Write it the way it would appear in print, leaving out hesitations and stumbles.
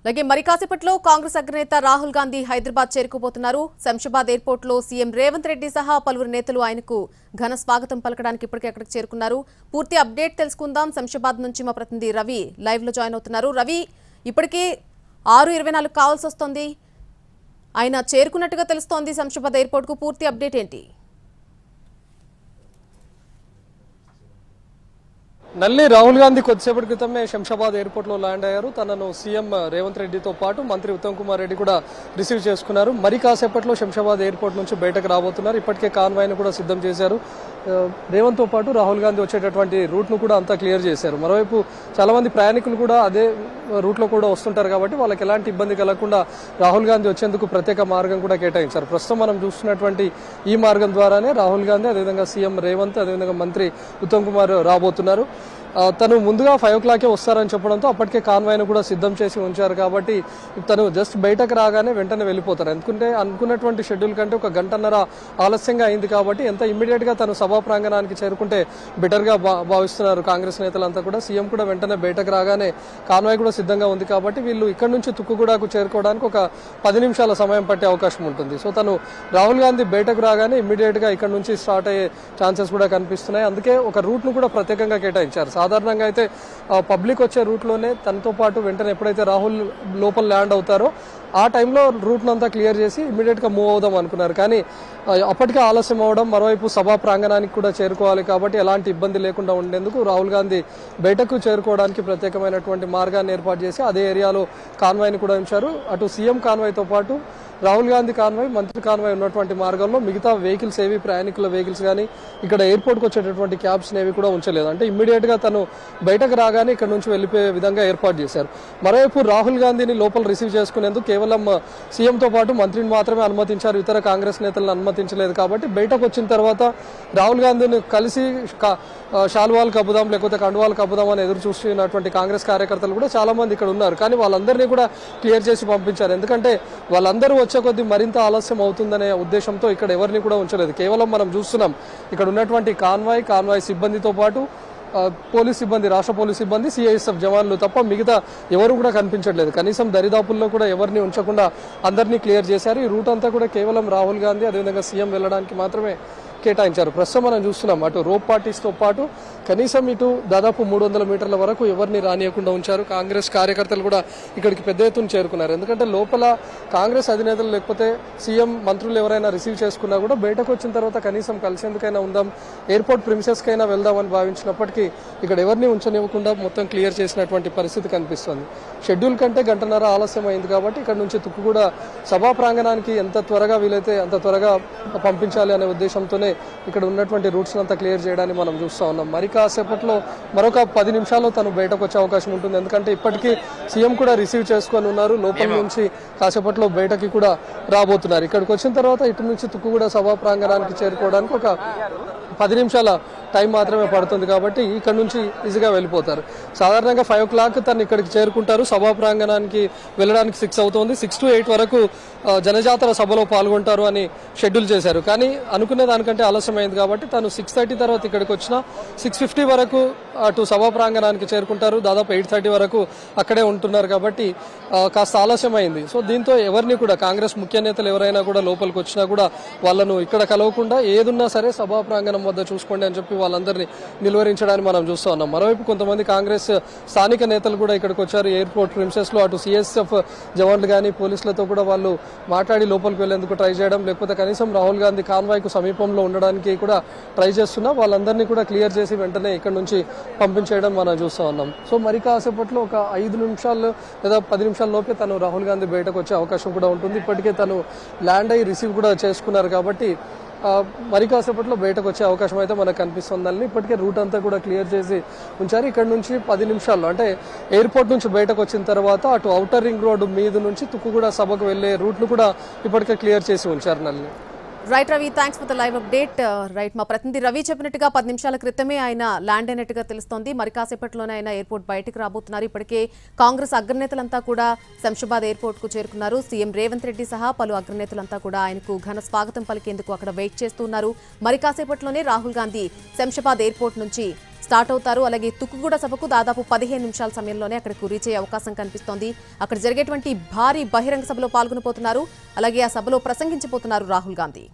అలాగే మరి కాసేపట్లో కాంగ్రెస్ అగ్రనేత రాహుల్ గాంధీ హైదరాబాద్ చేరుకోబోతున్నారు. శంషాబాద్ ఎయిర్పోర్ట్ లో సీఎం రేవంత్ రెడ్డి సహా పలువురు నేతలు ఆయనకు ఘన స్వాగతం పలకడానికి ఇప్పటికే అక్కడికి చేరుకున్నారు. పూర్తి అప్డేట్ తెలుసుకుందాం. శంషాబాద్ నుంచి మా ప్రతినిధి రవి లైవ్ లో జాయిన్ అవుతున్నారు. రవి, ఇప్పటికే 6:24 కావాల్సి వస్తోంది. ఆయన చేరుకున్నట్టుగా తెలుస్తోంది శంషాబాద్ ఎయిర్పోర్ట్ కు. పూర్తి అప్డేట్ ఏంటి? నల్లి రాహుల్ గాంధీ కొద్దిసేపటి క్రితమే శంషాబాద్ ఎయిర్పోర్ట్ లో ల్యాండ్ అయ్యారు. తనను సీఎం రేవంత్ రెడ్డితో పాటు మంత్రి ఉత్తమ్ కుమార్ రెడ్డి కూడా రిసీవ్ చేసుకున్నారు. మరి కాసేపట్లో శంషాబాద్ ఎయిర్పోర్ట్ నుంచి బయటకు రాబోతున్నారు. ఇప్పటికే కాన్వాయ్ను కూడా సిద్ధం చేశారు. రేవంత్ తో పాటు రాహుల్ గాంధీ వచ్చేటటువంటి రూట్ ను కూడా అంతా క్లియర్ చేశారు. మరోవైపు చాలా మంది ప్రయాణికులు కూడా అదే రూట్ లో కూడా వస్తుంటారు కాబట్టి వాళ్ళకి ఎలాంటి ఇబ్బంది కలగకుండా రాహుల్ గాంధీ వచ్చేందుకు ప్రత్యేక మార్గం కూడా కేటాయించారు. ప్రస్తుతం మనం చూస్తున్నటువంటి ఈ మార్గం ద్వారానే రాహుల్ గాంధీ, అదేవిధంగా సీఎం రేవంత్, అదేవిధంగా మంత్రి ఉత్తమ్ కుమార్ రాబోతున్నారు. తను ముందుగా 5 o'clock వస్తారని చెప్పడంతో అప్పటికే కాన్వాయ్ను కూడా సిద్ధం చేసి ఉంచారు. కాబట్టి తను జస్ట్ బయటకు రాగానే వెంటనే వెళ్ళిపోతారు. ఎందుకంటే అనుకున్నటువంటి షెడ్యూల్ కంటే 1 గంటన్నర ఆలస్యంగా అయింది కాబట్టి ఎంత ఇమ్మీడియట్ గా తను సభా ప్రాంగణానికి చేరుకుంటే బెటర్ గా భావిస్తున్నారు కాంగ్రెస్ నేతలంతా కూడా. సీఎం కూడా వెంటనే బయటకు రాగానే కాన్వాయ్ కూడా సిద్ధంగా ఉంది కాబట్టి వీళ్ళు ఇక్కడ నుంచి తుక్కుగూడకు చేరుకోవడానికి ఒక 10 నిమిషాల సమయం పట్టే అవకాశం ఉంటుంది. సో తను రాహుల్ గాంధీ బయటకు రాగానే ఇమ్మీడియట్ గా ఇక్కడ నుంచి స్టార్ట్ అయ్యే ఛాన్సెస్ కూడా కనిపిస్తున్నాయి. అందుకే ఒక రూట్ ను కూడా ప్రత్యేకంగా కేటాయించారు. సాధారణంగా అయితే పబ్లిక్ వచ్చే రూట్లోనే తనతో పాటు వెంటనే ఎప్పుడైతే రాహుల్ లోపల ల్యాండ్ అవుతారో ఆ టైంలో రూట్ను అంతా క్లియర్ చేసి ఇమీడియట్ గా మూవ్ అవుదాం అనుకున్నారు. కానీ అప్పటికే ఆలస్యం అవడం, మరోవైపు సభా ప్రాంగణానికి కూడా చేరుకోవాలి కాబట్టి ఎలాంటి ఇబ్బంది లేకుండా ఉండేందుకు రాహుల్ గాంధీ బయటకు చేరుకోవడానికి ప్రత్యేకమైనటువంటి మార్గాన్ని ఏర్పాటు చేసి అదే ఏరియాలో కాన్వాయ్ని కూడా ఉంచారు. అటు సీఎం కాన్వాయ్తో పాటు రాహుల్ గాంధీ కాన్వాయ్, మంత్రి కాన్వాయ్ ఉన్నటువంటి మార్గంలో మిగతా వెహికల్స్ ఏవి, ప్రయాణికుల వెహికల్స్ కానీ ఇక్కడ ఎయిర్పోర్ట్కి వచ్చేటటువంటి క్యాబ్స్ ఏవి కూడా ఉంచలేదు. అంటే ఇమ్మీడియట్ గా తను బయటకు రాగానే ఇక్కడ నుంచి వెళ్ళిపోయే విధంగా ఏర్పాటు చేశారు. మరోవైపు రాహుల్ గాంధీని లోపల రిసీవ్ చేసుకునేందుకు కేవలం సీఎంతో పాటు మంత్రిని మాత్రమే అనుమతించారు. ఇతర కాంగ్రెస్ నేతలను అనుమతించలేదు. కాబట్టి బయటకు వచ్చిన తర్వాత రాహుల్ గాంధీని కలిసి శాల్వాలు కప్పుదాం లేకపోతే కండువాలు కప్పుదాం అని ఎదురు చూస్తున్నటువంటి కాంగ్రెస్ కార్యకర్తలు కూడా చాలా మంది ఇక్కడ ఉన్నారు. కానీ వాళ్ళందరినీ కూడా క్లియర్ చేసి పంపించారు. ఎందుకంటే వాళ్ళందరూ వచ్చే కొద్దీ మరింత ఆలస్యం అవుతుందనే ఉద్దేశంతో ఇక్కడ ఎవరిని కూడా ఉంచలేదు. కేవలం మనం చూస్తున్నాం ఇక్కడ ఉన్నటువంటి కాన్వాయ్ సిబ్బందితో పాటు పోలీస్ సిబ్బంది, రాష్ట్ర పోలీస్ సిబ్బంది, సిఐఎస్ఎఫ్ జవాన్లు తప్ప మిగతా ఎవరు కూడా కనిపించట్లేదు. కనీసం దరిదాపుల్లో కూడా ఎవరిని ఉంచకుండా అందరినీ క్లియర్ చేశారు. ఈ రూట్ అంతా కూడా కేవలం రాహుల్ గాంధీ, అదేవిధంగా సీఎం వెళ్ళడానికి మాత్రమే కేటాయించారు. ప్రస్తుతం మనం చూస్తున్నాం అటు రోప్ పార్టీస్తో పాటు కనీసం ఇటు దాదాపు 300 మీటర్ల వరకు ఎవరిని రానియకుండా ఉంచారు. కాంగ్రెస్ కార్యకర్తలు కూడా ఇక్కడికి పెద్ద ఎత్తున చేరుకున్నారు. ఎందుకంటే లోపల కాంగ్రెస్ అధినేతలు లేకపోతే సీఎం, మంత్రులు ఎవరైనా రిసీవ్ చేసుకున్నా కూడా బయటకు వచ్చిన తర్వాత కనీసం కలిసేందుకైనా ఉందాం, ఎయిర్పోర్ట్ ప్రిమిసెస్కైనా వెళ్దామని భావించినప్పటికీ ఇక్కడ ఎవరిని ఉంచనివ్వకుండా మొత్తం క్లియర్ చేసినటువంటి పరిస్థితి కనిపిస్తుంది. షెడ్యూల్ కంటే గంటన్నర ఆలస్యం అయింది కాబట్టి ఇక్కడ నుంచి తుక్కుగూడ సభా ప్రాంగణానికి ఎంత త్వరగా వీలైతే అంత త్వరగా పంపించాలి అనే ఉద్దేశంతోనే ఇక్కడ ఉన్నటువంటి రూట్స్ అంతా క్లియర్ చేయడానికి మనం చూస్తూ ఉన్నాం. మరి కాసేపట్లో మరొక 10 నిమిషాల్లో తను బయటకు వచ్చే అవకాశం ఉంటుంది. ఎందుకంటే ఇప్పటికీ సీఎం కూడా రిసీవ్ చేసుకొని ఉన్నారు. లోపల నుంచి కాసేపట్లో బయటకి కూడా రాబోతున్నారు. ఇక్కడికి వచ్చిన తర్వాత ఇటు నుంచి తుక్కుగూడ సభా ప్రాంగణానికి చేరుకోవడానికి ఒక 10 నిమిషాల టైం మాత్రమే పడుతుంది కాబట్టి ఇక్కడ నుంచి ఈజీగా వెళ్ళిపోతారు. సాధారణంగా 5 o'clock తను ఇక్కడికి చేరుకుంటారు. సభా ప్రాంగణానికి వెళ్ళడానికి 6 అవుతుంది. 6 to 8 వరకు జనజాతర సభలో పాల్గొంటారు అని షెడ్యూల్ చేశారు. కానీ అనుకునే దానికంటే ఆలస్యమైంది కాబట్టి తను 6:30 తర్వాత ఇక్కడికి వచ్చిన 6:50 వరకు అటు సభా ప్రాంగణానికి చేరుకుంటారు. దాదాపు 8:30 వరకు అక్కడే ఉంటున్నారు కాబట్టి కాస్త ఆలస్యమైంది. సో దీంతో ఎవరిని కూడా కాంగ్రెస్ ముఖ్య నేతలు ఎవరైనా కూడా లోపలికి వచ్చినా కూడా వాళ్ళను ఇక్కడ కలవకుండా ఏదున్నా సరే సభా ప్రాంగణం వద్ద చూసుకోండి అని చెప్పి వాళ్ళందరినీ నిలువరించడానికి మనం చూస్తూ ఉన్నాం. మరోవైపు కొంతమంది కాంగ్రెస్ స్థానిక నేతలు కూడా ఇక్కడికి వచ్చారు. ఎయిర్పోర్ట్ ప్రిమిసెస్ లో అటు సిఎస్ఎఫ్ జవాన్లు కానీ పోలీసులతో కూడా వాళ్ళు మాట్లాడి లోపలికి వెళ్లేందుకు ట్రై చేయడం, లేకపోతే కనీసం రాహుల్ గాంధీ కాన్వాయ్ కు సమీపంలో ఉండడానికి కూడా ట్రై చేస్తున్నా వాళ్ళందరినీ కూడా క్లియర్ చేసి వెంటనే ఇక్కడ నుంచి పంపించేయడం మనం చూస్తూ ఉన్నాం. సో మరి కాసేపట్లో ఒక 5 నిమిషాలు లేదా 10 నిమిషాల లోపే తను రాహుల్ గాంధీ బయటకు వచ్చే అవకాశం కూడా ఉంటుంది. ఇప్పటికే తను ల్యాండ్ అయ్యి రిసీవ్ కూడా చేసుకున్నారు కాబట్టి మరి కాసేపట్లో బయటకు వచ్చే అవకాశం అయితే మనకు కనిపిస్తుందని ఇప్పటికే రూట్ అంతా కూడా క్లియర్ చేసి ఉంచారు. ఇక్కడ నుంచి 10 నిమిషాల్లో అంటే ఎయిర్పోర్ట్ నుంచి బయటకు వచ్చిన తర్వాత అటు ఔటర్ రింగ్ రోడ్డు మీద నుంచి తుక్కుగూడ సభకు వెళ్లే రూట్ను కూడా ఇప్పటికే క్లియర్ చేసి ఉంచారు. నల్లి right Ravi, thanks for the live update. Right, మా ప్రతినిధి రవి చెప్పినట్టుగా 10 నిమిషాల క్రితమే ఆయన ల్యాండ్ అయినట్టుగా తెలుస్తోంది. మరి కాసేపట్లోనే ఆయన ఎయిర్పోర్ట్ బయటకు రాబోతున్నారు. ఇప్పటికే కాంగ్రెస్ అగ్రనేతలంతా కూడా శంషాబాద్ ఎయిర్పోర్ట్ కు చేరుకున్నారు. సీఎం రేవంత్ రెడ్డి సహా పలు అగ్రనేతలంతా కూడా ఆయనకు ఘన స్వాగతం పలికేందుకు అక్కడ వెయిట్ చేస్తున్నారు. మరి కాసేపట్లోనే రాహుల్ గాంధీ శంషాబాద్ ఎయిర్పోర్ట్ నుంచి స్టార్ట్ అవుతారు. అలాగే తుక్కుగూడ సభకు దాదాపు 15 నిమిషాల సమయంలోనే అక్కడికి రీచ్ అయ్యే అవకాశం కనిపిస్తోంది. అక్కడ జరిగేటువంటి భారీ బహిరంగ సభలో పాల్గొనబోతున్నారు. అలాగే ఆ సభలో ప్రసంగించబోతున్నారు రాహుల్ గాంధీ.